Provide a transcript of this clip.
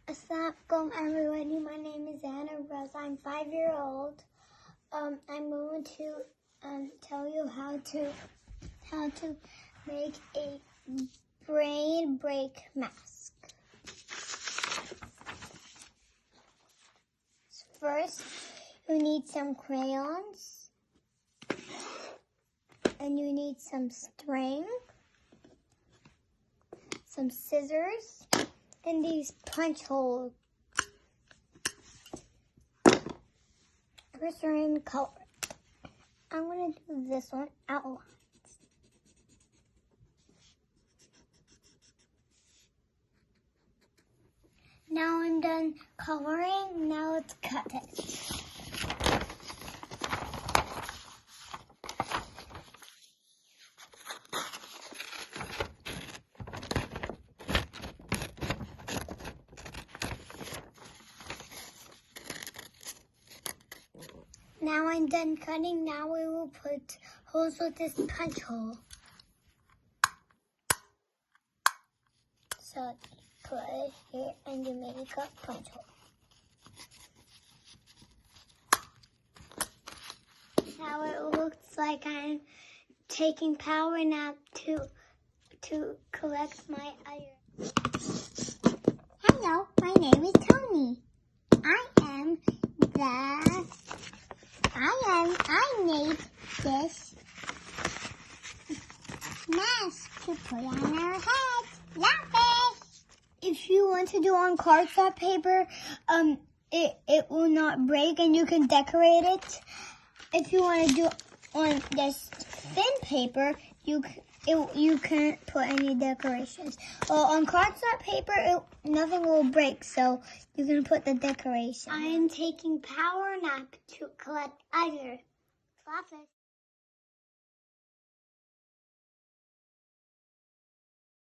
Assalamualaikum everybody, my name is Anna Rose. I'm 5 years old. I'm going to tell you how to make a brain break mask. First, you need some crayons, and you need some string, some scissors, and these punch holes. First, we're in color. I'm going to do this one outlines. Now I'm done coloring. Now let's cut it. Now I'm done cutting. Now we will put holes with this punch hole. So you put it here and you make a punch hole. Now it looks like I'm taking power nap to collect my iron. Hello, my name is Tony. I made this mask to put on our heads. Love it! If you want to do on cardstock paper, it will not break and you can decorate it. If you want to do on this thin paper, you can't put any decorations. Well, on cardstock paper, nothing will break, so you can put the decoration. I am taking power nap to collect iron. Love it.